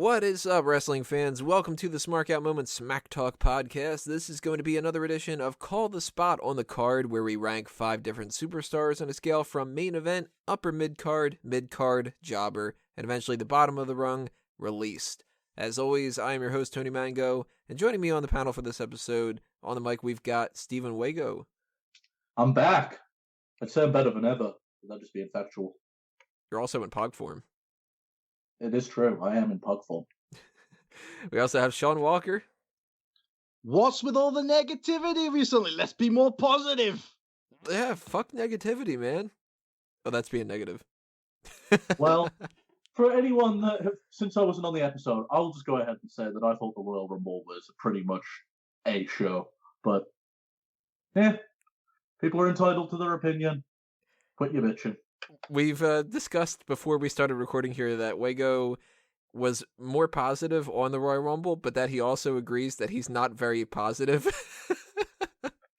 What is up, wrestling fans? Welcome to the Smark Out Moment Smack Talk podcast. This is going to be another edition of Call the Spot on the Card, where we rank 5 different superstars on a scale from main event, upper mid-card, jobber, and eventually the bottom of the rung, released. As always, I am your host, Tony Mango, and joining me on the panel for this episode, on the mic, we've got Stephen Wago. I'm back. I'd say I'm better than ever. That'd just be factual. You're also in Pog form. It is true. I am in pug form. We also have Sean Walker. What's with all the negativity recently? Let's be more positive. Yeah, fuck negativity, man. Oh, that's being negative. Well, for anyone that, since I wasn't on the episode, I'll just go ahead and say that I thought the Royal Rumble was pretty much a show. But, yeah, people are entitled to their opinion. Quit your bitching. We've discussed before we started recording here that Wago was more positive on the Royal Rumble, but that he also agrees that he's not very positive.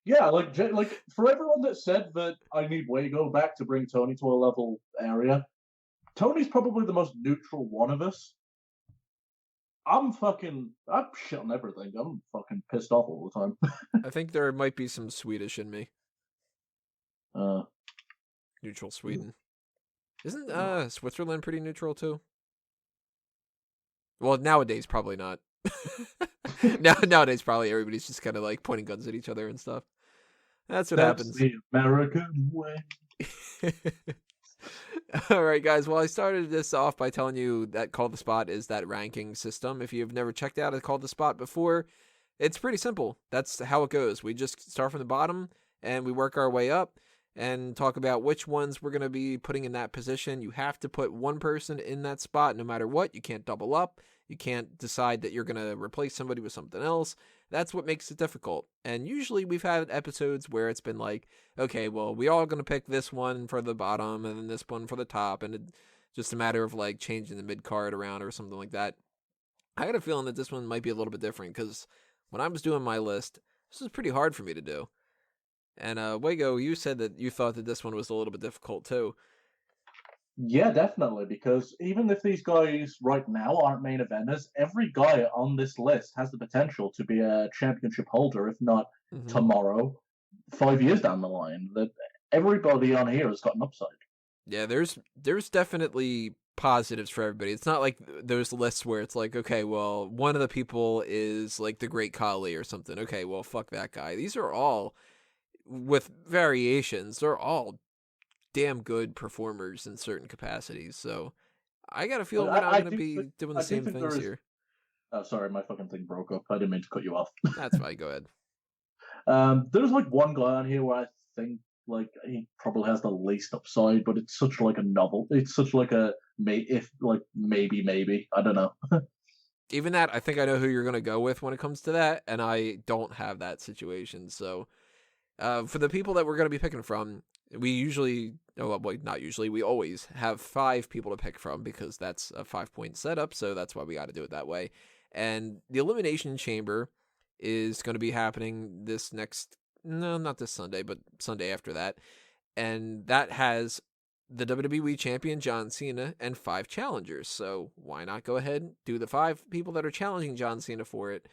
Yeah, like for everyone that said that I need Wago back to bring Tony to a level area, Tony's probably the most neutral one of us. I'm shit on everything. I'm fucking pissed off all the time. I think there might be some Swedish in me. Neutral Sweden. Isn't Switzerland pretty neutral too? Well, nowadays probably not. Nowadays probably everybody's just kind of like pointing guns at each other and stuff. That's happens. The American way. All right, guys. Well, I started this off by telling you that Call the Spot is that ranking system. If you've never checked out a Call the Spot before, it's pretty simple. That's how it goes. We just start from the bottom and we work our way up and talk about which ones we're going to be putting in that position. You have to put one person in that spot no matter what. You can't double up. You can't decide that you're going to replace somebody with something else. That's what makes it difficult. And usually we've had episodes where it's been like, okay, well, we all going to pick this one for the bottom and then this one for the top. And it's just a matter of like changing the mid-card around or something like that. I got a feeling that this one might be a little bit different because when I was doing my list, this was pretty hard for me to do. And Wago, you said that you thought that this one was a little bit difficult too. Yeah, definitely, because even if these guys right now aren't main eventers, every guy on this list has the potential to be a championship holder, if not tomorrow, 5 years down the line. That everybody on here has got an upside. Yeah, there's definitely positives for everybody. It's not like those lists where it's like, okay, well, one of the people is like the Great Khali or something. Okay, well, fuck that guy. These are all, with variations, they're all damn good performers in certain capacities. So I got a feeling we're not going to be doing the same things here. Oh, sorry, my fucking thing broke up. I didn't mean to cut you off. That's fine. Go ahead. There's like one guy on here where I think like he probably has the least upside, but it's such like a novel. It's such like a maybe. I don't know. Even that, I think I know who you're going to go with when it comes to that, and I don't have that situation. So for the people that we're going to be picking from, we always have 5 people to pick from because that's a 5-point setup, so that's why we got to do it that way. And the Elimination Chamber is going to be happening not this Sunday, but Sunday after that. And that has the WWE Champion John Cena and 5 challengers. So why not go ahead and do the 5 people that are challenging John Cena for it?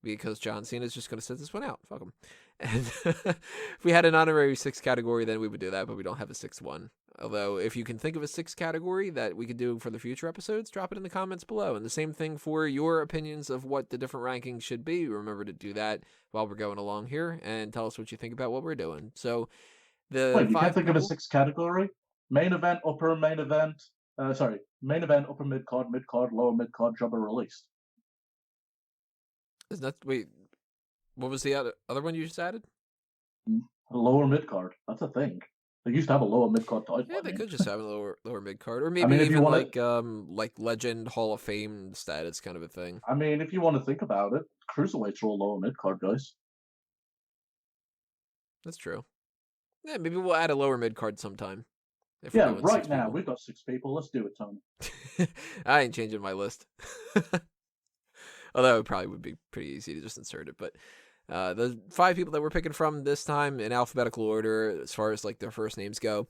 Because John Cena is just going to sit this one out. Fuck him. And if we had an honorary 6 category, then we would do that, but we don't have a 6th one. Although, if you can think of a 6th category that we could do for the future episodes, drop it in the comments below. And the same thing for your opinions of what the different rankings should be. Remember to do that while we're going along here, and tell us what you think about what we're doing. So, you can't think of a 6th category? Main event, upper main event, main event, upper mid-card, lower mid-card, jobber released. Isn't that, wait, what was the other one you just added? Lower mid-card. That's a thing. They used to have a lower mid-card title. Yeah, they could just have a lower mid-card. Or maybe even like Legend Hall of Fame status kind of a thing. I mean, if you want to think about it, cruiserweights are all lower mid-card, guys. That's true. Yeah, maybe we'll add a lower mid-card sometime. Yeah, right now, we've got 6 people. Let's do it, Tony. I ain't changing my list. Although it probably would be pretty easy to just insert it. But the 5 people that we're picking from this time in alphabetical order, as far as like their first names go: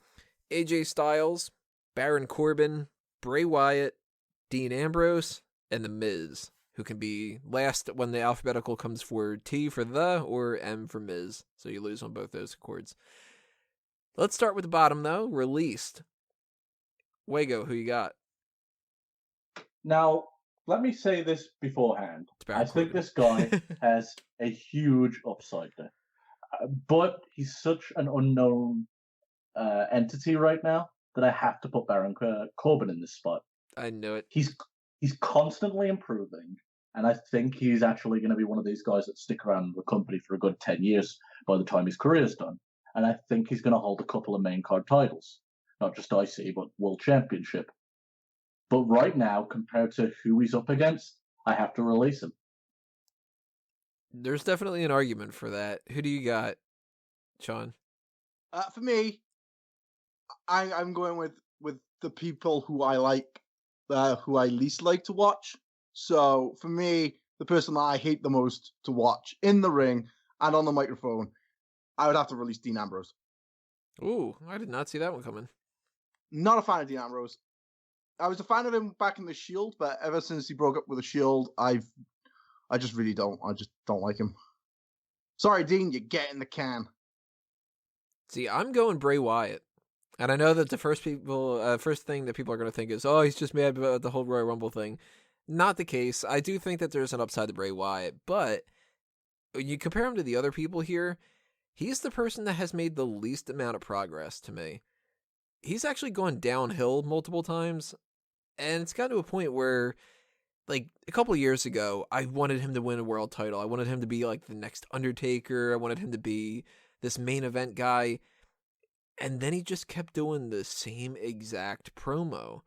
AJ Styles, Baron Corbin, Bray Wyatt, Dean Ambrose, and The Miz, who can be last when the alphabetical comes for T for the or M for Miz. So you lose on both those chords. Let's start with the bottom, though. Released. Wago, who you got? Now, let me say this beforehand. I think this guy has a huge upside there. But he's such an unknown entity right now that I have to put Baron Corbin in this spot. I knew it. He's constantly improving, and I think he's actually going to be one of these guys that stick around the company for a good 10 years by the time his career's done. And I think he's going to hold a couple of main card titles. Not just IC, but World Championship. But right now, compared to who he's up against, I have to release him. There's definitely an argument for that. Who do you got, Sean? For me, I'm going with the people who I like, who I least like to watch. So for me, the person that I hate the most to watch in the ring and on the microphone, I would have to release Dean Ambrose. Ooh, I did not see that one coming. Not a fan of Dean Ambrose. I was a fan of him back in the Shield, but ever since he broke up with the Shield, I just really don't. I just don't like him. Sorry, Dean, you get in the can. See, I'm going Bray Wyatt. And I know that the first thing that people are going to think is, oh, he's just mad about the whole Royal Rumble thing. Not the case. I do think that there's an upside to Bray Wyatt, but when you compare him to the other people here, he's the person that has made the least amount of progress to me. He's actually gone downhill multiple times, and it's gotten to a point where, like, a couple of years ago, I wanted him to win a world title. I wanted him to be, like, the next Undertaker. I wanted him to be this main event guy. And then he just kept doing the same exact promo.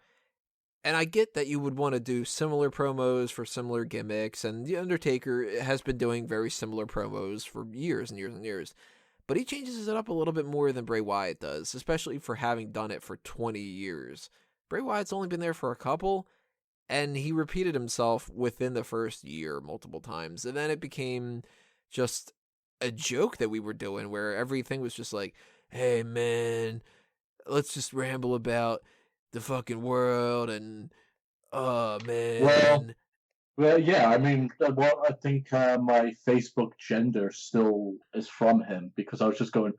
And I get that you would want to do similar promos for similar gimmicks, and The Undertaker has been doing very similar promos for years and years and years. But he changes it up a little bit more than Bray Wyatt does, especially for having done it for 20 years. Bray Wyatt's only been there for a couple, and he repeated himself within the first year multiple times. And then it became just a joke that we were doing, where everything was just like, hey, man, let's just ramble about the fucking world, and, oh, man. Well, yeah, I mean, I think my Facebook gender still is from him, because I was just going,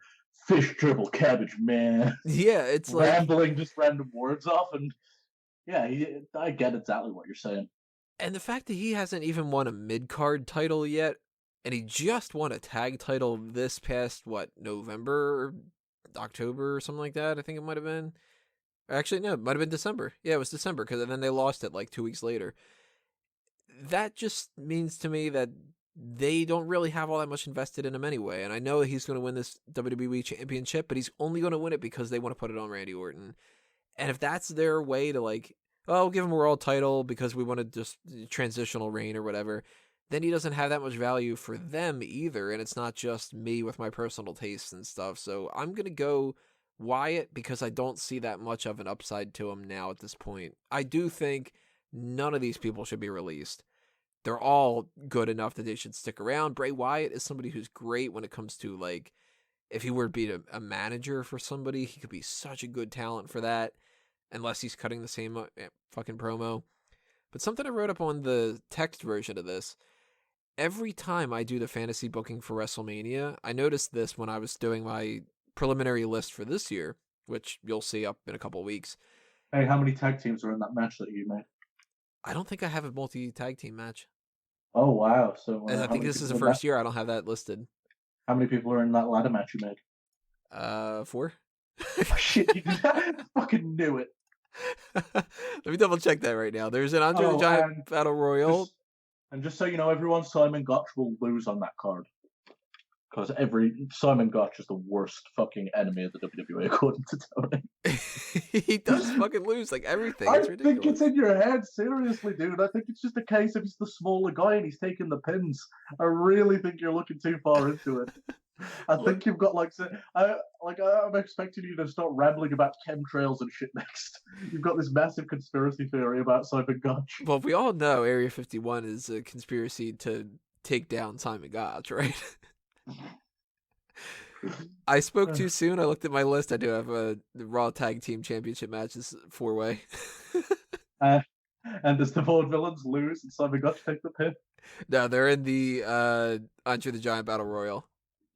fish dribble cabbage, man. Yeah, it's like rambling just random words off, and yeah, I get exactly what you're saying. And the fact that he hasn't even won a mid-card title yet, and he just won a tag title this past, November or October or something like that, I think it might have been. Actually, no, it might have been December. Yeah, it was December, because then they lost it like 2 weeks later. That just means to me that they don't really have all that much invested in him anyway. And I know he's going to win this WWE Championship, but he's only going to win it because they want to put it on Randy Orton. And if that's their way to, like, oh, we'll give him a world title because we want to just transitional reign or whatever, then he doesn't have that much value for them either. And it's not just me with my personal tastes and stuff. So I'm going to go Wyatt because I don't see that much of an upside to him now at this point. I do think none of these people should be released. They're all good enough that they should stick around. Bray Wyatt is somebody who's great when it comes to, like, if he were to be a manager for somebody, he could be such a good talent for that, unless he's cutting the same fucking promo. But something I wrote up on the text version of this, every time I do the fantasy booking for WrestleMania, I noticed this when I was doing my preliminary list for this year, which you'll see up in a couple of weeks. Hey, how many tag teams are in that match that you made? I don't think I have a multi-tag team match. Oh, wow. So I think this is the first year I don't have that listed. How many people are in that ladder match you made? 4. Oh, shit, you fucking knew it. Let me double check that right now. There's an Andre the Giant Battle Royal. Just so you know, everyone, Simon Gotch will lose on that card. Because Simon Gotch is the worst fucking enemy of the WWE, according to Tony. He does fucking lose, like, everything. I think it's in your head, seriously, dude. I think it's just a case of he's the smaller guy and he's taking the pins. I really think you're looking too far into it. I think you've got, I'm expecting you to start rambling about chemtrails and shit next. You've got this massive conspiracy theory about Simon Gotch. Well, we all know Area 51 is a conspiracy to take down Simon Gotch, right? I spoke too soon. I looked at my list. I do have the Raw Tag Team Championship matches 4-way. And does the Vaudevillains lose and Simon Gotch take the pin? No, they're in the Andre the Giant Battle Royal.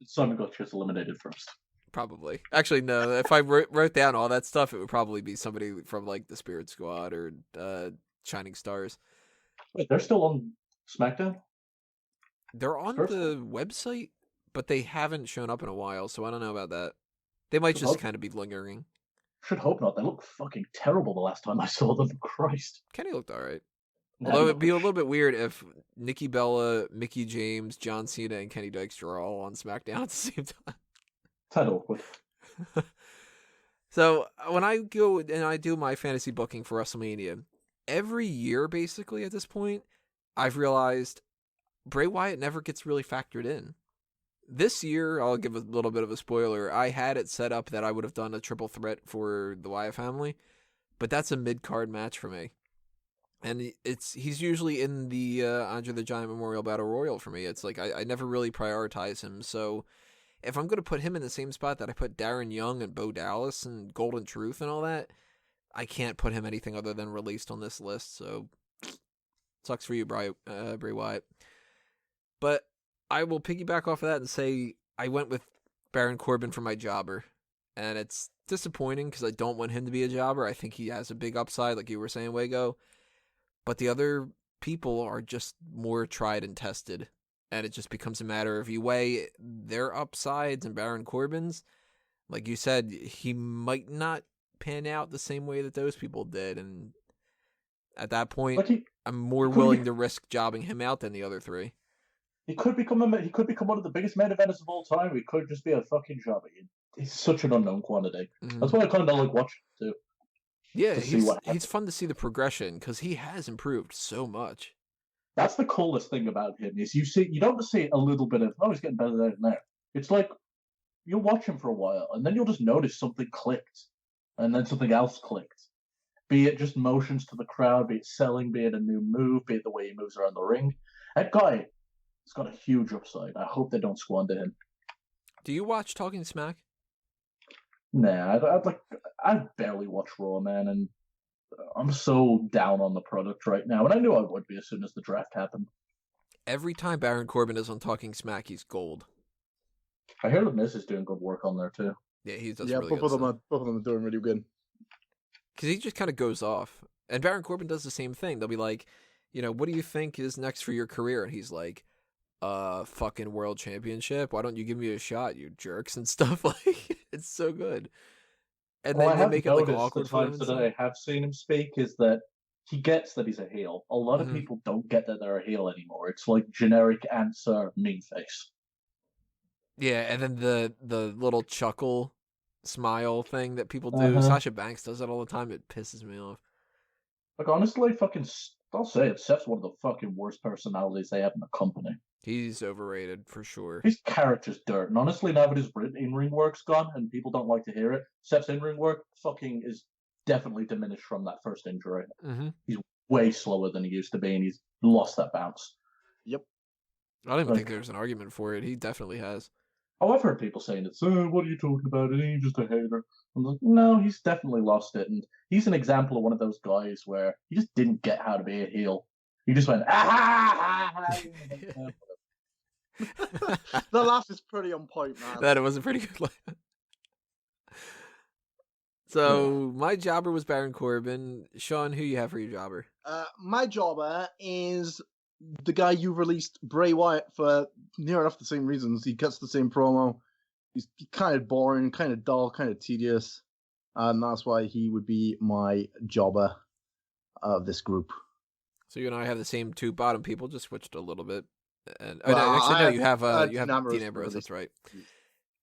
Simon Gotch is eliminated first. Probably. Actually, no. If I wrote down all that stuff, it would probably be somebody from like the Spirit Squad or Shining Stars. Wait, they're still on SmackDown? They're on the website, but they haven't shown up in a while, so I don't know about that. They might just kind of be lingering. Should hope not. They look fucking terrible the last time I saw them. Christ. Kenny looked all right. Although it'd be a little bit weird if Nikki Bella, Mickie James, John Cena, and Kenny Dykstra are all on SmackDown at the same time. Kind of awkward. So when I go and I do my fantasy booking for WrestleMania, every year basically at this point, I've realized Bray Wyatt never gets really factored in. This year, I'll give a little bit of a spoiler. I had it set up that I would have done a triple threat for the Wyatt family, but that's a mid-card match for me. And he's usually in the Andre the Giant Memorial Battle Royal for me. It's like I never really prioritize him. So if I'm going to put him in the same spot that I put Darren Young and Bo Dallas and Golden Truth and all that, I can't put him anything other than released on this list. So sucks for you, Bray Wyatt. But I will piggyback off of that and say I went with Baron Corbin for my jobber. And it's disappointing because I don't want him to be a jobber. I think he has a big upside, like you were saying, Wago. But the other people are just more tried and tested. And it just becomes a matter of you weigh their upsides and Baron Corbin's. Like you said, he might not pan out the same way that those people did. And at that point, I'm more willing to risk jobbing him out than the other three. He could become one of the biggest main eventers of all time. He could just be a fucking jobber. He's such an unknown quantity. Mm-hmm. That's why I kind of like watching him too. Yeah, he's fun to see the progression because he has improved so much. That's the coolest thing about him is you don't see a little bit of he's getting better there and there. It's like you'll watch him for a while and then you'll just notice something clicked, and then something else clicked. Be it just motions to the crowd, be it selling, be it a new move, be it the way he moves around the ring. That guy has got a huge upside. I hope they don't squander him. Do you watch Talking Smack? Nah, I barely watch Raw, man, and I'm so down on the product right now, and I knew I would be as soon as the draft happened. Every time Baron Corbin is on Talking Smack, he's gold. I hear the Miz is doing good work on there too. Yeah, he does really good. Both of them are doing really good. Because he just kind of goes off, and Baron Corbin does the same thing. They'll be like, what do you think is next for your career? And he's like, fucking world championship. Why don't you give me a shot, you jerks and stuff? Like, it's so good. And then they make it like awkward the times that I have seen him speak is that he gets that he's a heel. A lot of people don't get that they're a heel anymore. It's like generic answer, mean face. Yeah, and then the little chuckle smile thing that people do. Sasha Banks does that all the time. It pisses me off. Like, honestly, I'll say it. Seth's one of the fucking worst personalities they have in the company. He's overrated for sure. His character's dirt. And honestly, now that his in-ring work's gone and people don't like to hear it, Seth's in-ring work fucking is definitely diminished from that first injury. Mm-hmm. He's way slower than he used to be, and he's lost that bounce. Yep. I don't even think there's an argument for it. He definitely has. Oh, I've heard people saying it's, what are you talking about? He's just a hater. I'm like, no, he's definitely lost it. And he's an example of one of those guys where he just didn't get how to be a heel. He just went, The last is pretty on point, man. That was a pretty good line. So, my jobber was Baron Corbin. Sean, who you have for your jobber? My jobber is the guy you released, Bray Wyatt, for near enough the same reasons. He cuts the same promo. He's kind of boring, kind of dull, kind of tedious. And that's why he would be my jobber of this group. So you and I have the same two bottom people, just switched a little bit. And you have Dean Ambrose. That's right.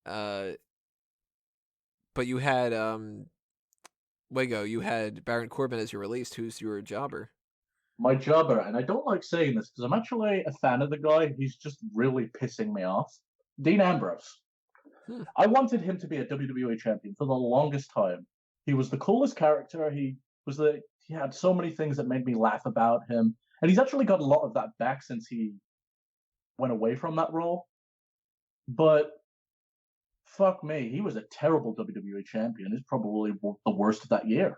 But you had Wago. You had Baron Corbin as your released. Who's your jobber? My jobber, and I don't like saying this because I'm actually a fan of the guy. He's just really pissing me off. Dean Ambrose. I wanted him to be a WWE champion for the longest time. He was the coolest character. He had so many things that made me laugh about him, and he's actually got a lot of that back since he went away from that role. But fuck me, he was a terrible WWE champion. He's probably the worst of that year.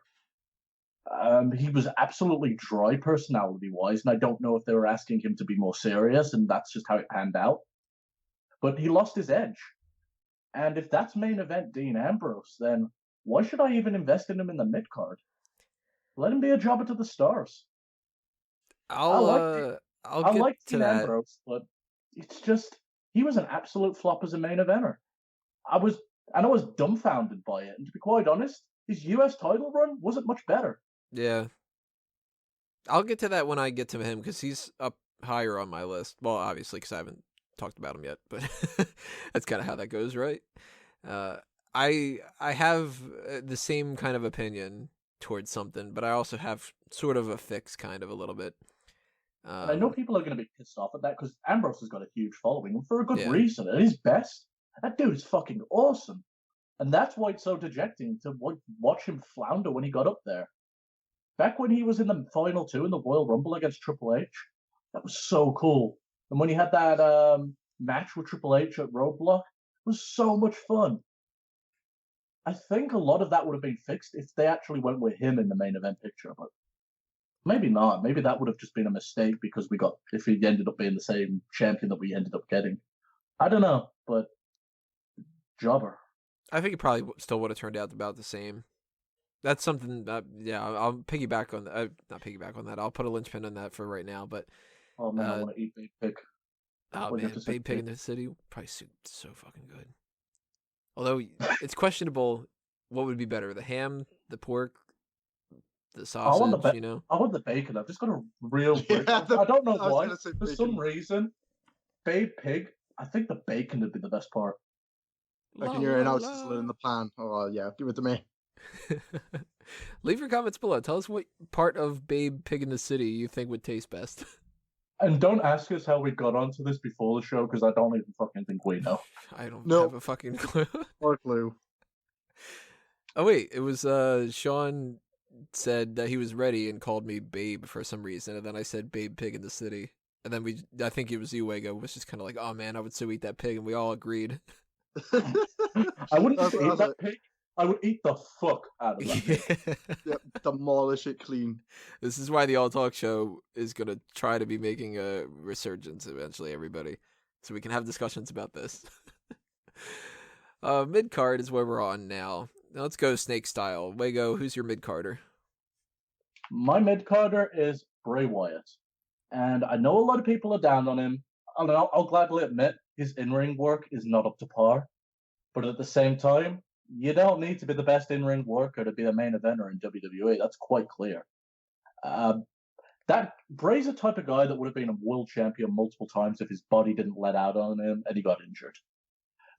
He was absolutely dry personality-wise, and I don't know if they were asking him to be more serious, and that's just how it panned out. But he lost his edge. And if that's main event Dean Ambrose, then why should I even invest in him in the mid-card? Let him be a jobber to the stars. I'll get like to Dean that. Ambrose, but it's just he was an absolute flop as a main eventer. I was dumbfounded by it, and to be quite honest, his US title run wasn't much better. Yeah. I'll get to that when I get to him, because he's up higher on my list. Well, obviously, because I haven't talked about him yet, but that's kind of how that goes, right? I have the same kind of opinion towards something, but I also have sort of a fix, kind of a little bit. And I know people are going to be pissed off at that because Ambrose has got a huge following, and for a good reason. At his best, that dude is fucking awesome. And that's why it's so dejecting to watch him flounder when he got up there. Back when he was in the final two in the Royal Rumble against Triple H, that was so cool. And when he had that match with Triple H at Roadblock, it was so much fun. I think a lot of that would have been fixed if they actually went with him in the main event picture, but maybe not. Maybe that would have just been a mistake because if he ended up being the same champion that we ended up getting. I don't know, but jobber. I think it probably still would have turned out about the same. That's something that, I'll piggyback on that. Not piggyback on that. I'll put a linchpin on that for right now, but. Oh man, I want to eat Babe Pig. Oh man, Babe Pig in the City probably so fucking good. Although it's questionable what would be better, the ham, the pork, the sausage, I want the bacon. I've just got a real I don't know why. For some reason, Babe Pig, I think the bacon would be the best part. Like in your in-house sizzling in the pan. Oh yeah, give it to me. Leave your comments below. Tell us what part of Babe Pig in the City you think would taste best. And don't ask us how we got onto this before the show, because I don't even fucking think we know. I don't have a fucking clue. Or clue. Oh wait, it was Sean said that he was ready and called me Babe for some reason, and then I said Babe Pig in the City. And then I think it was Uego, was just kind of like, oh man, I would so eat that pig, and we all agreed. I wouldn't just eat that pig. I would eat the fuck out of that pig. Yep, demolish it clean. This is why the All Talk Show is going to try to be making a resurgence eventually, everybody. So we can have discussions about this. Mid-card is where we're on now. Now let's go snake style. Wago, who's your mid-carder? My mid-carder is Bray Wyatt. And I know a lot of people are down on him. I'll gladly admit his in-ring work is not up to par. But at the same time, you don't need to be the best in-ring worker to be a main eventer in WWE. That's quite clear. That Bray's the type of guy that would have been a world champion multiple times if his body didn't let out on him and he got injured.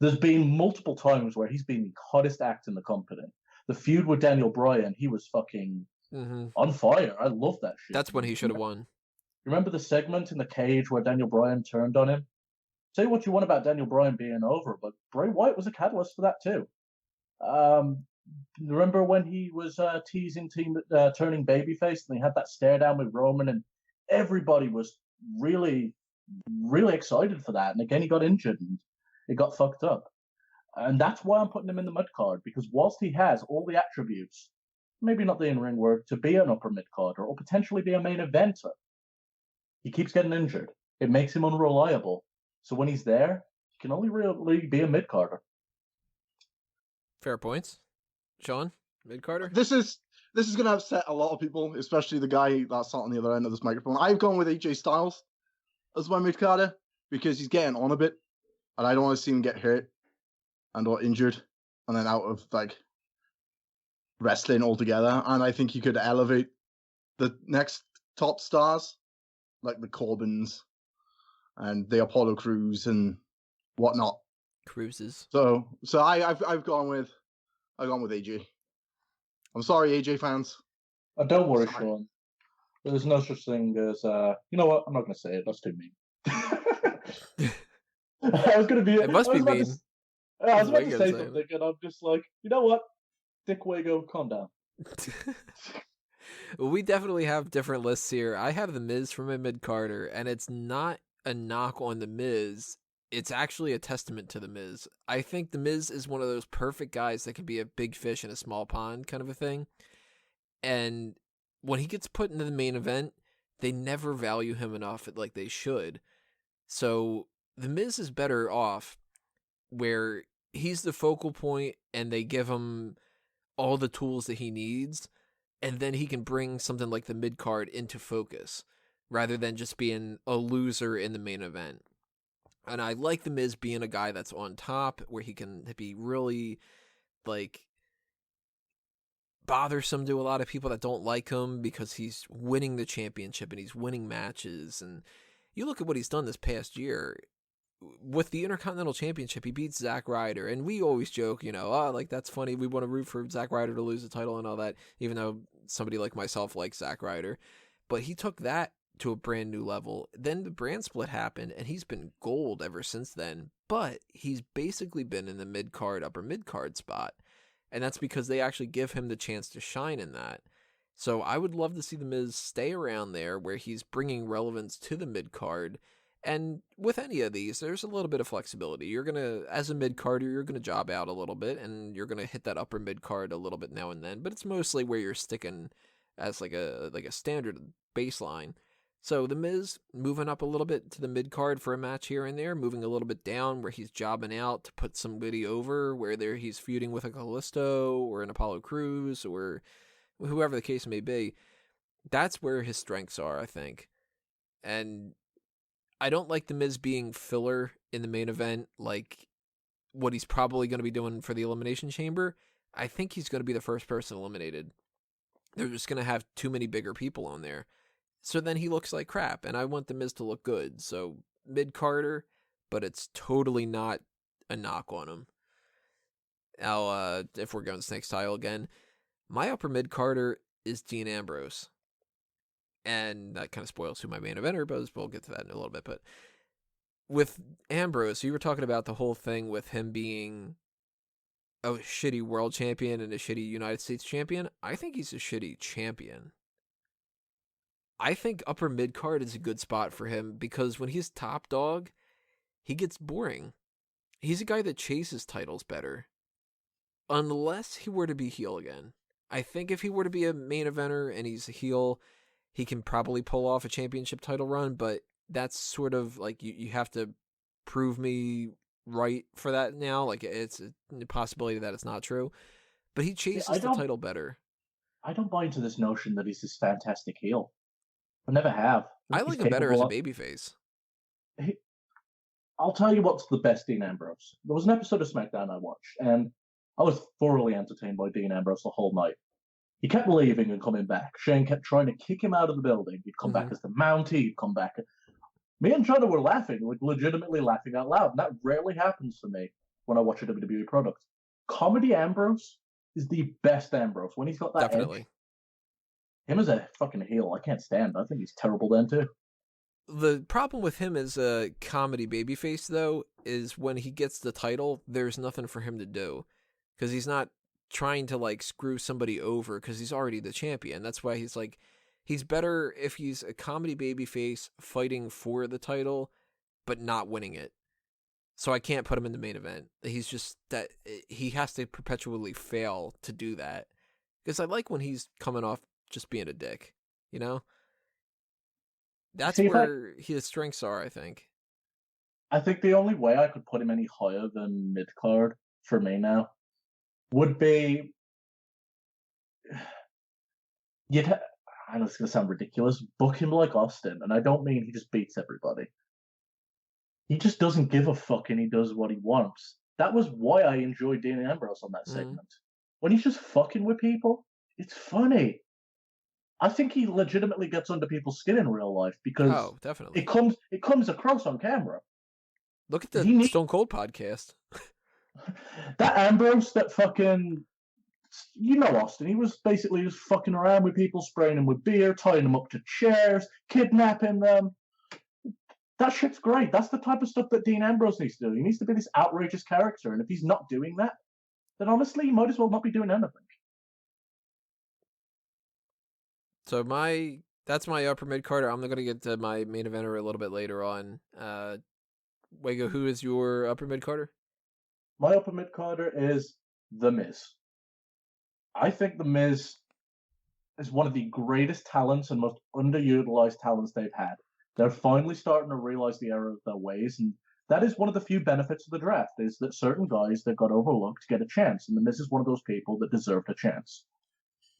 There's been multiple times where he's been the hottest act in the company. The feud with Daniel Bryan, he was fucking on fire. I love that shit. That's when he should have won. Remember the segment in the cage where Daniel Bryan turned on him? Say what you want about Daniel Bryan being over, but Bray Wyatt was a catalyst for that too. Remember when he was teasing turning babyface and he had that stare down with Roman and everybody was really, really excited for that. And again, he got injured and it got fucked up. And that's why I'm putting him in the mid-card, because whilst he has all the attributes, maybe not the in-ring work, to be an upper mid-carder or potentially be a main eventer, he keeps getting injured. It makes him unreliable. So when he's there, he can only really be a mid-carder. Fair points. Sean, mid-carder? This is going to upset a lot of people, especially the guy that's sat on the other end of this microphone. I've gone with AJ Styles as my mid-carder because he's getting on a bit, and I don't want to see him get hurt and or injured and then out of like wrestling altogether. And I think he could elevate the next top stars, like the Corbins and the Apollo Crews and whatnot. Cruises. So I've gone with AJ. I'm sorry, AJ fans. Don't worry, Sean. There's no such thing as you know what? I'm not going to say it. That's too mean. I was going to be. It must be mean. I was about to say something, and I'm just like, you know what? Dick Wago, calm down. Well, we definitely have different lists here. I have The Miz for my mid-carder, and it's not a knock on The Miz. It's actually a testament to The Miz. I think The Miz is one of those perfect guys that can be a big fish in a small pond kind of a thing. And when he gets put into the main event, they never value him enough like they should. So the Miz is better off where he's the focal point and they give him all the tools that he needs, and then he can bring something like the mid-card into focus rather than just being a loser in the main event. And I like the Miz being a guy that's on top where he can be really like bothersome to a lot of people that don't like him because he's winning the championship and he's winning matches. And you look at what he's done this past year with the Intercontinental Championship. He beats Zack Ryder, and we always joke, like that's funny. We want to root for Zack Ryder to lose the title and all that, even though somebody like myself likes Zack Ryder. But he took that to a brand new level. Then the brand split happened, and he's been gold ever since then. But he's basically been in the mid-card, upper mid-card spot. And that's because they actually give him the chance to shine in that. So I would love to see The Miz stay around there where he's bringing relevance to the mid-card. And with any of these, there's a little bit of flexibility. You're going to, as a mid-carder, you're going to job out a little bit, and you're going to hit that upper mid-card a little bit now and then. But it's mostly where you're sticking as like a standard baseline. So The Miz moving up a little bit to the mid-card for a match here and there, moving a little bit down where he's jobbing out to put somebody over, where he's feuding with a Kalisto or an Apollo Crews or whoever the case may be. That's where his strengths are, I think. And I don't like The Miz being filler in the main event, like what he's probably going to be doing for the Elimination Chamber. I think he's going to be the first person eliminated. They're just going to have too many bigger people on there. So then he looks like crap, and I want The Miz to look good. So mid-carder, but it's totally not a knock on him. Now, if we're going snake style again, my upper mid-carder is Dean Ambrose. And that kind of spoils who my main eventer is, but we'll get to that in a little bit. But with Ambrose, you were talking about the whole thing with him being a shitty world champion and a shitty United States champion. I think he's a shitty champion. I think upper mid-card is a good spot for him because when he's top dog, he gets boring. He's a guy that chases titles better. Unless he were to be heel again. I think if he were to be a main eventer and he's a heel, he can probably pull off a championship title run, but that's sort of like you have to prove me right for that now. Like it's a possibility that it's not true. But he chases the title better. I don't buy into this notion that he's this fantastic heel. I never have. I like him better as a babyface. I'll tell you what's the best Dean Ambrose. There was an episode of SmackDown I watched, and I was thoroughly entertained by Dean Ambrose the whole night. He kept leaving and coming back. Shane kept trying to kick him out of the building. He'd come back as the Mountie. He'd come back. Me and Jonah were laughing, like legitimately laughing out loud. And that rarely happens to me when I watch a WWE product. Comedy Ambrose is the best Ambrose. When he's got that edge, him as a fucking heel, I can't stand. I think he's terrible then too. The problem with him as a comedy babyface, though, is when he gets the title, there's nothing for him to do. Because he's not trying to, like, screw somebody over because he's already the champion. That's why he's better if he's a comedy babyface fighting for the title, but not winning it. So I can't put him in the main event. He's just that he has to perpetually fail to do that. Because I like when he's coming off just being a dick, you know? That's where his strengths are, I think. I think the only way I could put him any higher than mid-card for me now would be... I know it's going to sound ridiculous, book him like Austin, and I don't mean he just beats everybody. He just doesn't give a fuck and he does what he wants. That was why I enjoyed Dean Ambrose on that segment. When he's just fucking with people, it's funny. I think he legitimately gets under people's skin in real life because definitely. It comes across on camera. Look at the Stone Cold podcast. That Ambrose, that fucking... You know Austin, he was basically just fucking around with people, spraying them with beer, tying them up to chairs, kidnapping them. That shit's great. That's the type of stuff that Dean Ambrose needs to do. He needs to be this outrageous character, and if he's not doing that, then honestly, he might as well not be doing anything. So that's my upper mid-carder. I'm going to get to my main eventer a little bit later on. Wego, who is your upper mid-carder? My upper mid-carder is The Miz. I think The Miz is one of the greatest talents and most underutilized talents they've had. They're finally starting to realize the error of their ways, and that is one of the few benefits of the draft, is that certain guys that got overlooked get a chance, and the Miz is one of those people that deserved a chance.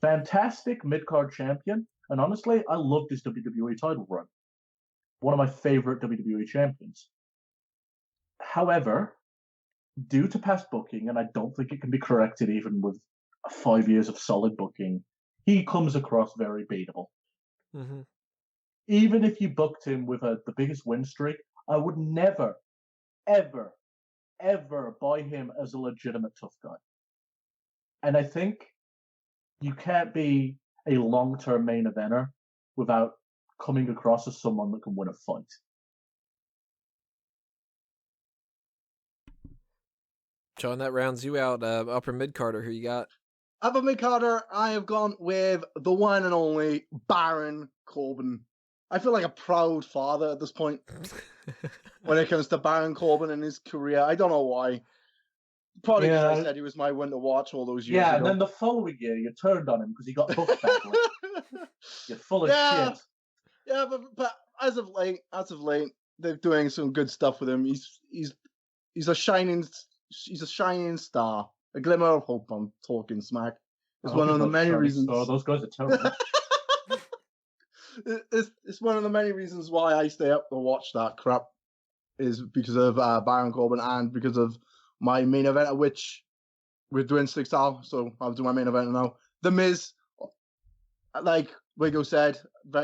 Fantastic mid-card champion, and honestly, I loved his WWE title run. One of my favorite WWE champions. However, due to past booking, and I don't think it can be corrected even with 5 years of solid booking, he comes across very beatable. Mm-hmm. Even if you booked him with the biggest win streak, I would never, ever, ever buy him as a legitimate tough guy. And I think you can't be a long-term main eventer without coming across as someone that can win a fight. John, that rounds you out. Upper mid-carder, who you got? Upper mid-carder, I have gone with the one and only Baron Corbin. I feel like a proud father at this point when it comes to Baron Corbin and his career. I don't know why. Probably because I said he was my one to watch all those years ago. And then the following year you turned on him because he got booked badly. You're full of shit. Yeah, but as of late, they're doing some good stuff with him. He's a shining star, a glimmer of hope. I'm talking smack. It's one of the many reasons. Oh, those guys are terrible. It's one of the many reasons why I stay up to watch that crap, is because of Baron Corbin and because of my main event, which we're doing 6 hours, so I'll do my main event now. The Miz, like Wigo said,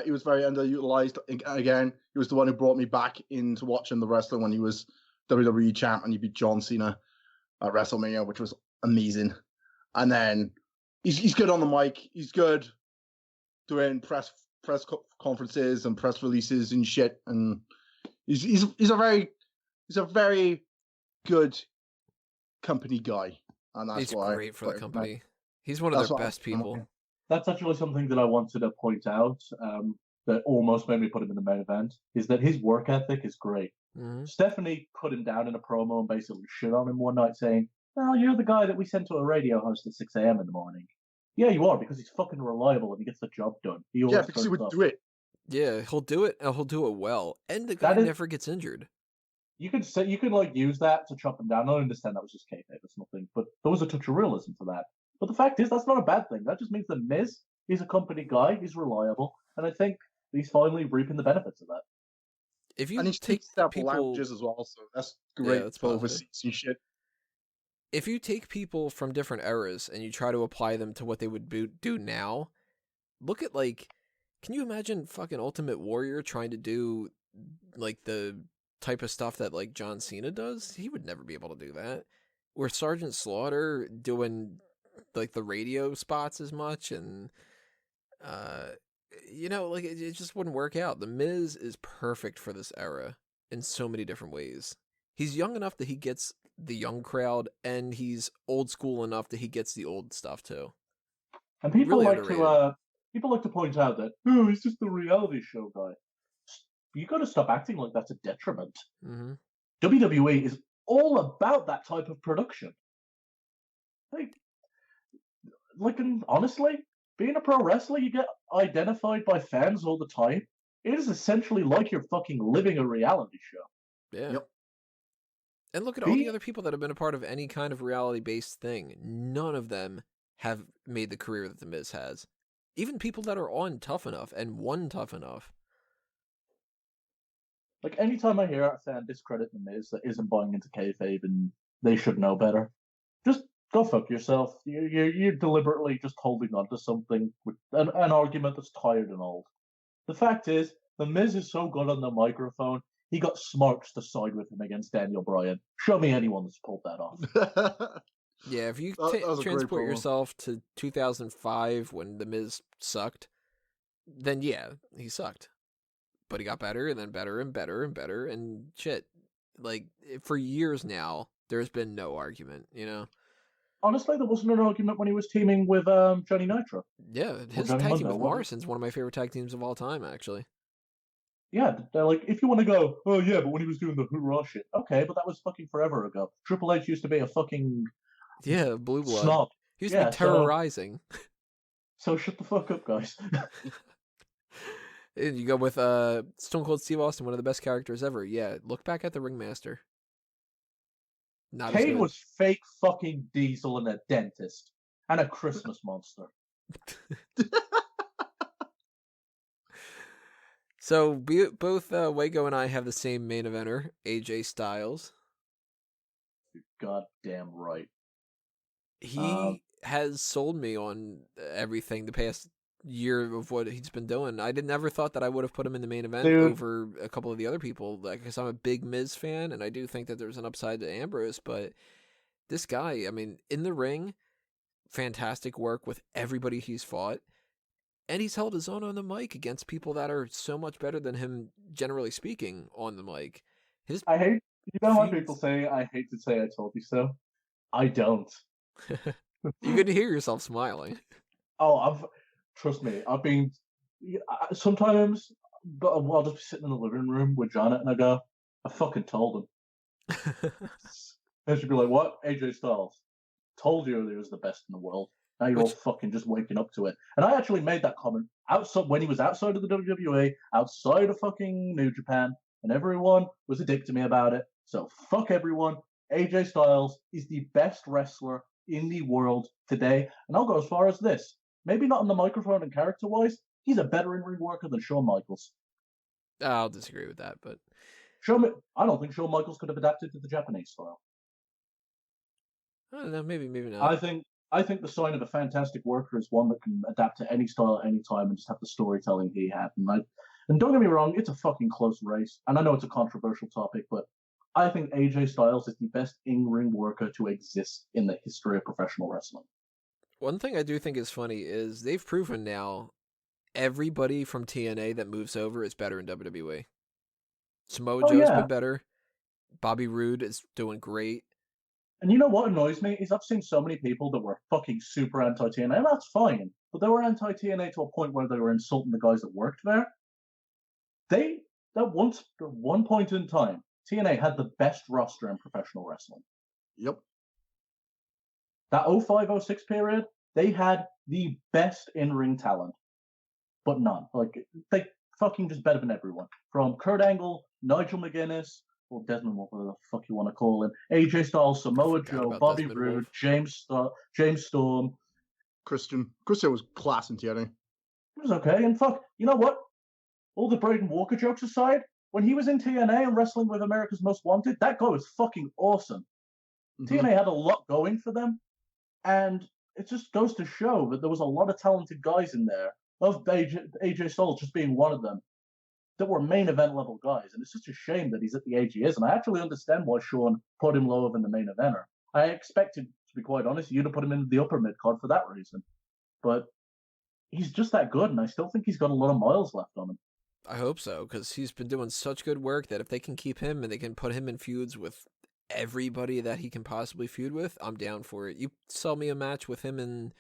he was very underutilized. Again, he was the one who brought me back into watching the wrestling when he was WWE champ and he beat John Cena at WrestleMania, which was amazing. And then he's good on the mic. He's good doing press conferences and press releases and shit. And he's a very good company guy. And that's he's why great for the company. He's one of their best people. That's actually something that I wanted to point out that almost made me put him in the main event, is that his work ethic is great. Mm-hmm. Stephanie put him down in a promo and basically shit on him one night saying, "Oh, you're the guy that we sent to a radio host at 6 a.m. in the morning." Yeah, you are, because he's fucking reliable and he gets the job done. Because he would do it. Yeah, he'll do it, and he'll do it well. And the guy never gets injured. You could use that to chop him down. I understand that was just kayfabe, it's nothing, but there was a touch of realism to that. But the fact is, that's not a bad thing. That just means that Miz, he's a company guy, he's reliable, and I think he's finally reaping the benefits of that. If you and he speaks several languages as well, so that's great for overseas and shit. If you take people from different eras and you try to apply them to what they would do now, look at, like, can you imagine fucking Ultimate Warrior trying to do, like, the type of stuff that, like, John Cena does? He would never be able to do that. Or Sergeant Slaughter doing, like, the radio spots as much, and, you know, like, it just wouldn't work out. The Miz is perfect for this era in so many different ways. He's young enough that he gets the young crowd, and he's old school enough that he gets the old stuff too. And people like to point out that, oh, he's just the reality show guy. You got to stop acting like that's a detriment. Mm-hmm. WWE is all about that type of production. And honestly, being a pro wrestler, you get identified by fans all the time. It is essentially like you're fucking living a reality show. Yeah. Yep. And look at all the other people that have been a part of any kind of reality-based thing. None of them have made the career that The Miz has. Even people that are on Tough Enough and won Tough Enough. Like, anytime I hear a fan discredit The Miz that isn't buying into kayfabe and they should know better, just go fuck yourself. You're deliberately just holding on to something with an argument that's tired and old. The fact is, The Miz is so good on the microphone, he got Smarks to side with him against Daniel Bryan. Show me anyone that's pulled that off. Yeah, if you transport yourself to 2005 when The Miz sucked, then yeah, he sucked. But he got better, and then better, and better, and better, and shit. Like, for years now, there's been no argument, you know? Honestly, there wasn't an argument when he was teaming with Johnny Nitro. Yeah, his tag team with Morrison's one of my favorite tag teams of all time, actually. Yeah, they're like, if you want to go, oh yeah, but when he was doing the hoorah shit, okay, but that was fucking forever ago. Triple H used to be a fucking blue blood snob. He used to be terrorizing. So shut the fuck up, guys. And you go with Stone Cold Steve Austin, one of the best characters ever. Yeah, look back at the Ringmaster. Not as Kane good. was fake fucking Diesel and a dentist and a Christmas monster. So both Wago and I have the same main eventer, AJ Styles. Goddamn right. He has sold me on everything the past year of what he's been doing. I never thought that I would have put him in the main event over a couple of the other people, because I'm a big Miz fan, and I do think that there's an upside to Ambrose, but this guy, I mean, in the ring, fantastic work with everybody he's fought, and he's held his own on the mic against people that are so much better than him, generally speaking, on the mic. I hate, you know how people say, I hate to say I told you so? I don't. You can hear yourself smiling. Oh, trust me, I've been, sometimes, but I'll just be sitting in the living room with Janet and I go, I fucking told him. And she'd be like, what? AJ Styles. Told you he was the best in the world. Now you're all fucking just waking up to it. And I actually made that comment outside when he was outside of the WWE, outside of fucking New Japan, and everyone was a dick to me about it. So fuck everyone. AJ Styles is the best wrestler in the world today. And I'll go as far as this. Maybe not on the microphone and character-wise, he's a better in-ring worker than Shawn Michaels. I'll disagree with that, but I don't think Shawn Michaels could have adapted to the Japanese style. I don't know, maybe not. I think the sign of a fantastic worker is one that can adapt to any style at any time and just have the storytelling he had. And don't get me wrong, it's a fucking close race. And I know it's a controversial topic, but I think AJ Styles is the best in-ring worker to exist in the history of professional wrestling. One thing I do think is funny is they've proven now everybody from TNA that moves over is better in WWE. Samoa Joe's been better. Bobby Roode is doing great. And you know what annoys me is I've seen so many people that were fucking super anti-TNA, and that's fine. But they were anti-TNA to a point where they were insulting the guys that worked there. At one point in time, TNA had the best roster in professional wrestling. Yep. That 05-06 period, they had the best in-ring talent. But none. Like, they fucking just better than everyone. From Kurt Angle, Nigel McGuinness, or Desmond, whatever the fuck you want to call him, AJ Styles, Samoa Joe, Bobby Roode, James Storm. Christian was class in TNA. It was okay, and fuck, you know what? All the Braden Walker jokes aside, when he was in TNA and wrestling with America's Most Wanted, that guy was fucking awesome. Mm-hmm. TNA had a lot going for them, and it just goes to show that there was a lot of talented guys in there, of AJ Styles just being one of them, that were main event level guys. And it's such a shame that he's at the age he is. And I actually understand why Shawn put him lower than the main eventer. I expected, to be quite honest, you to put him in the upper mid card for that reason. But he's just that good, and I still think he's got a lot of miles left on him. I hope so, because he's been doing such good work that if they can keep him and they can put him in feuds with everybody that he can possibly feud with, I'm down for it. You sell me a match with him and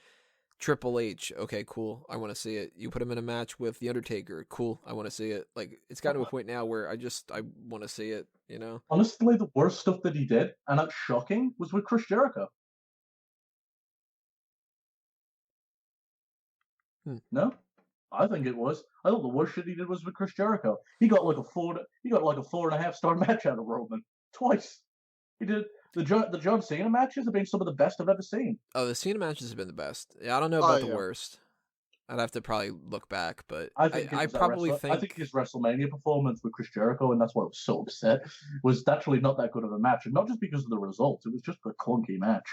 Triple H, okay, cool, I want to see it. You put him in a match with The Undertaker, cool, I want to see it. Like, it's gotten to a point now where I want to see it, you know? Honestly, the worst stuff that he did, and that's shocking, was with Chris Jericho. No? I think it was. I thought the worst shit he did was with Chris Jericho. He got like a 4.5 star match out of Roman. Twice. He did. The John Cena matches have been some of the best I've ever seen. Oh, the Cena matches have been the best. Yeah, I don't know about the worst. I'd have to probably look back, but I think his WrestleMania performance with Chris Jericho, and that's why I was so upset, was actually not that good of a match. And not just because of the results, it was just a clunky match.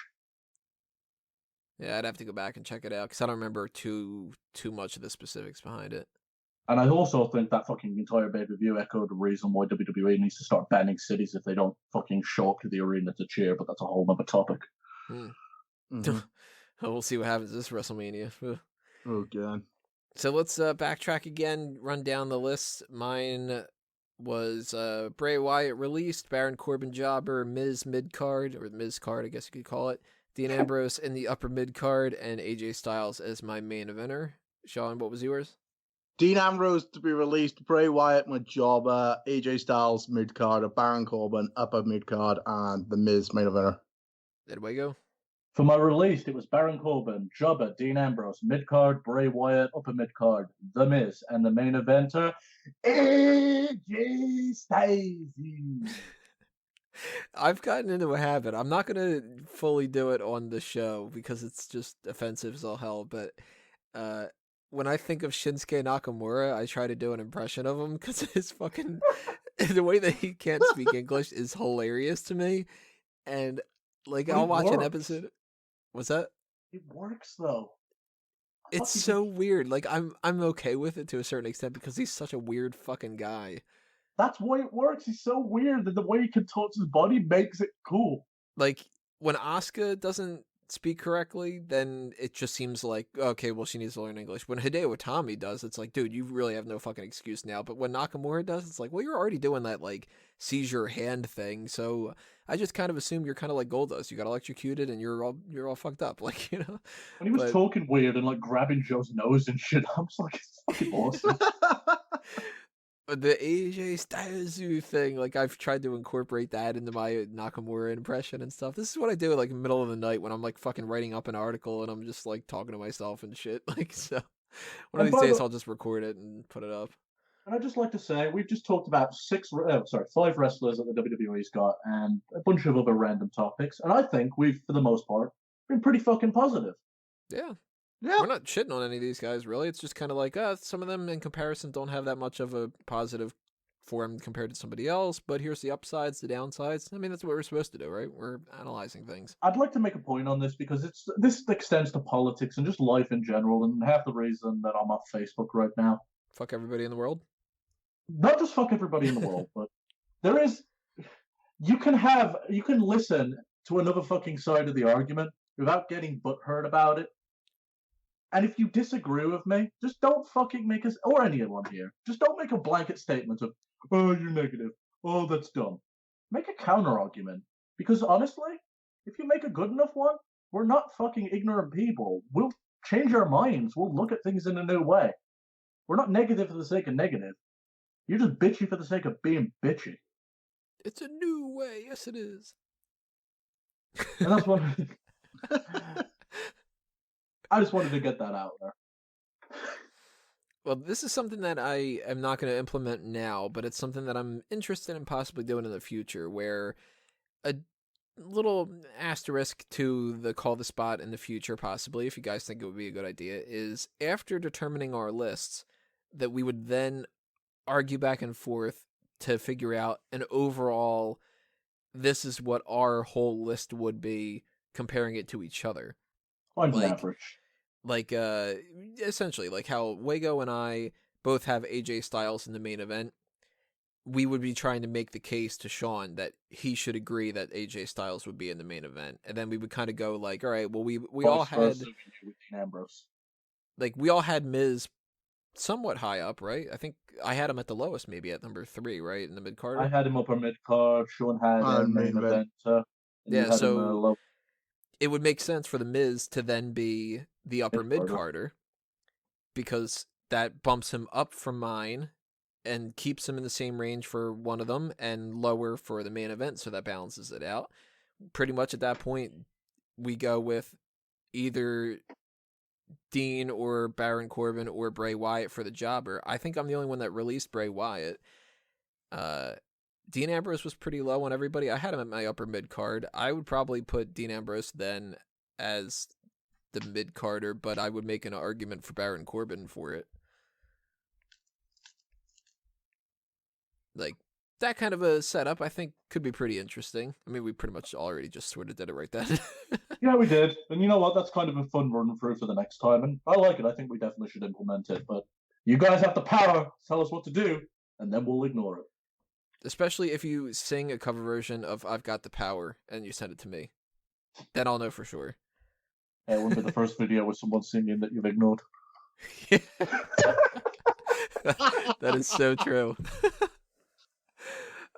Yeah, I'd have to go back and check it out, because I don't remember too much of the specifics behind it. And I also think that fucking entire pay-per-view echoed the reason why WWE needs to start banning cities if they don't fucking show up to the arena to cheer, but that's a whole other topic. Mm-hmm. We'll see what happens this WrestleMania. Oh, God. So let's backtrack again, run down the list. Mine was Bray Wyatt released, Baron Corbin jobber, Miz mid-card, or Miz-card, I guess you could call it, Dean Ambrose in the upper mid-card, and AJ Styles as my main eventer. Sean, what was yours? Dean Ambrose to be released, Bray Wyatt my jobber, AJ Styles mid-card, Baron Corbin upper mid-card, and The Miz main eventer. There we go. For my release, it was Baron Corbin, Jobber, Dean Ambrose, Midcard, Bray Wyatt, Upper Midcard, The Miz, and the main eventer, AJ Styles. I've gotten into a habit. I'm not gonna fully do it on the show because it's just offensive as all hell. But when I think of Shinsuke Nakamura, I try to do an impression of him because his fucking the way that he can't speak English is hilarious to me. And like, But I'll it watch an works. episode. What's that? It works though. It's Fucking- so weird. Like, I'm okay with it to a certain extent because he's such a weird fucking guy. That's why it works. He's so weird that the way he contorts his body makes it cool. Like, when Asuka doesn't speak correctly, then it just seems like, okay, well, she needs to learn English. When Hideo Itami does, it's like, dude, you really have no fucking excuse now. But when Nakamura does, it's like, well, you're already doing that, like, seizure hand thing. So I just kind of assume you're kind of like Goldust. You got electrocuted and you're all fucked up. Like, you know? When he was But- talking weird and like grabbing Joe's nose and shit, I'm just like, it's fucking awesome. But the AJ Styles thing, like, I've tried to incorporate that into my Nakamura impression and stuff. This is what I do, like, in the middle of the night when I'm, like, fucking writing up an article and I'm just, like, talking to myself and shit. Like, so one of And these by days the- I'll just record it and put it up. And I'd just like to say, we've just talked about 5 wrestlers that the WWE's got and a bunch of other random topics. And I think we've, for the most part, been pretty fucking positive. Yeah. Yeah. We're not shitting on any of these guys, really. It's just kind of like, some of them in comparison don't have that much of a positive form compared to somebody else, but here's the upsides, the downsides. I mean, that's what we're supposed to do, right? We're analyzing things. I'd like to make a point on this because this extends to politics and just life in general, and half the reason that I'm off Facebook right now. Fuck everybody in the world. Not just fuck everybody in the world, but there is you can listen to another fucking side of the argument without getting butthurt about it. And if you disagree with me, just don't fucking make us, or anyone here, just don't make a blanket statement of, oh, you're negative. Oh, that's dumb. Make a counter argument. Because honestly, if you make a good enough one, we're not fucking ignorant people. We'll change our minds. We'll look at things in a new way. We're not negative for the sake of negative. You're just bitchy for the sake of being bitchy. It's a new way. Yes, it is. And that's what I just wanted to get that out there. Well, this is something that I am not going to implement now, but it's something that I'm interested in possibly doing in the future, where a little asterisk to the call the spot in the future, possibly, if you guys think it would be a good idea, is after determining our lists, that we would then argue back and forth to figure out an overall, this is what our whole list would be, comparing it to each other. I'm Like- average. Like, essentially, like how Wago and I both have AJ Styles in the main event. We would be trying to make the case to Sean that he should agree that AJ Styles would be in the main event. And then we would kind of go like, all right, well, we all Vice had, versa with Dean Ambrose. like, we all had Miz somewhat high up, right? I think I had him at the lowest, maybe at number 3, right? In the mid-card. I had him upper mid card. Sean had main event. And Yeah, you had so- him, low. It would make sense for the Miz to then be the upper Mid-carder. mid-carder, because that bumps him up from mine and keeps him in the same range for one of them and lower for the main event, so that balances it out. Pretty much at that point, we go with either Dean or Baron Corbin or Bray Wyatt for the jobber. I think I'm the only one that released Bray Wyatt. Dean Ambrose was pretty low on everybody. I had him at my upper mid card. I would probably put Dean Ambrose then as the mid carder, but I would make an argument for Baron Corbin for it. Like, that kind of a setup, I think, could be pretty interesting. I mean, we pretty much already just sort of did it right then. Yeah, we did. And you know what? That's kind of a fun run through for the next time. And I like it. I think we definitely should implement it. But you guys have the power to tell us what to do, and then we'll ignore it. Especially if you sing a cover version of I've Got the Power and you send it to me. Then I'll know for sure. It wouldn't be the first video with someone singing that you've ignored. That is so true.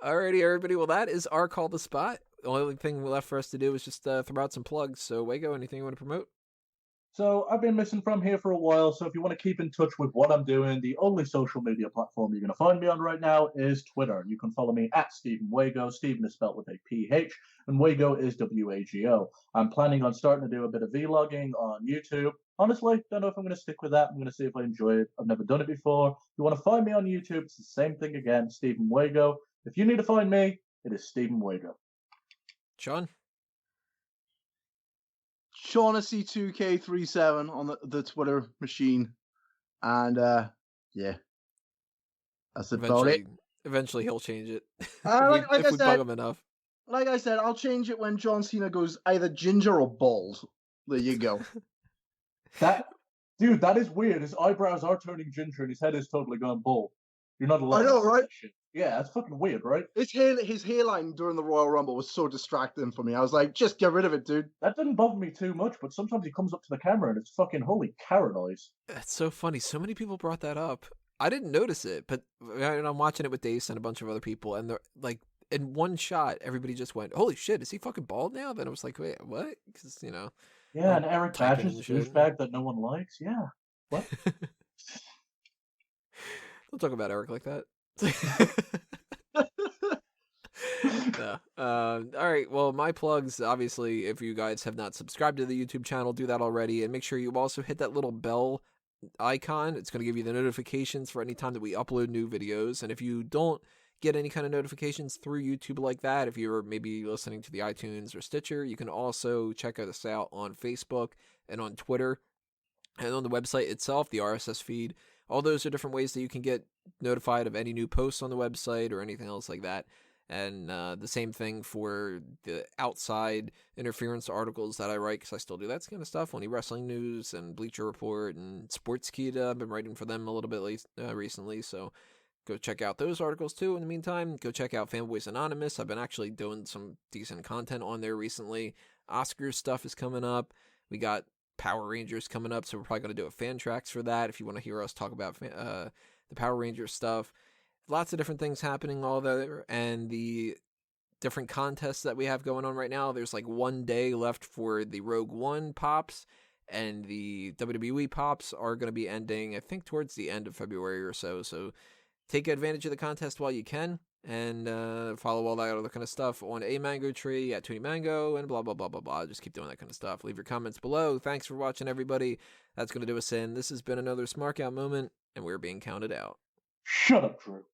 Alrighty, everybody. Well, that is our call to spot. The only thing left for us to do is just throw out some plugs. So, Wago, anything you want to promote? So I've been missing from here for a while, so if you want to keep in touch with what I'm doing, the only social media platform you're going to find me on right now is Twitter. You can follow me at Stephen Wago. Stephen is spelled with a PH, and Wago is WAGO. I'm planning on starting to do a bit of vlogging on YouTube. Honestly, don't know if I'm going to stick with that. I'm going to see if I enjoy it. I've never done it before. If you want to find me on YouTube, it's the same thing again, Stephen Wago. If you need to find me, it is Stephen Wago. Sean? Shaughnessy2K37 on the Twitter machine. And yeah. That's about it. Eventually he'll change it. Like if I we said, bug him enough. Like I said, I'll change it when John Cena goes either ginger or bald. There you go. That is weird. His eyebrows are turning ginger and his head is totally gone bald. You're not allowed. I know, right? Yeah, that's fucking weird, right? His hairline during the Royal Rumble was so distracting for me. I was like, just get rid of it, dude. That didn't bother me too much, but sometimes he comes up to the camera and it's fucking holy carrot eyes. That's so funny. So many people brought that up. I didn't notice it, but I'm watching it with Dace and a bunch of other people, and they're like, in one shot, everybody just went, "Holy shit, is he fucking bald now?" Then I was like, "Wait, what?" Because Yeah, and Eric Badger's a douchebag that no one likes. Yeah, what? Don't talk about Eric like that. Yeah. All right. Well, my plugs, obviously, if you guys have not subscribed to the YouTube channel, do that already, and make sure you also hit that little bell icon. It's going to give you the notifications for any time that we upload new videos. And if you don't get any kind of notifications through YouTube like that, if you're maybe listening to the iTunes or Stitcher, you can also check us out on Facebook and on Twitter and on the website itself, the RSS feed. All those are different ways that you can get notified of any new posts on the website or anything else like that. And the same thing for the outside interference articles that I write, because I still do that kind of stuff. Only Wrestling News and Bleacher Report and Sportskeeda. I've been writing for them a little bit recently, so go check out those articles too. In the meantime, go check out Fanboys Anonymous. I've been actually doing some decent content on there recently. Oscars stuff is coming up. We got Power Rangers coming up, so we're probably going to do a fan tracks for that if you want to hear us talk about the Power Rangers stuff. Lots of different things happening all there, and the different contests that we have going on right now. There's like 1 day left for the Rogue One pops, and the WWE pops are going to be ending, I think, towards the end of February or so. So take advantage of the contest while you can, and follow all that other kind of stuff on A Mango Tree, at Toonie Mango, and blah, blah, blah, blah, blah. Just keep doing that kind of stuff. Leave your comments below. Thanks for watching, everybody. That's going to do us in. This has been another Smark Out moment, and we're being counted out. Shut up, Drew.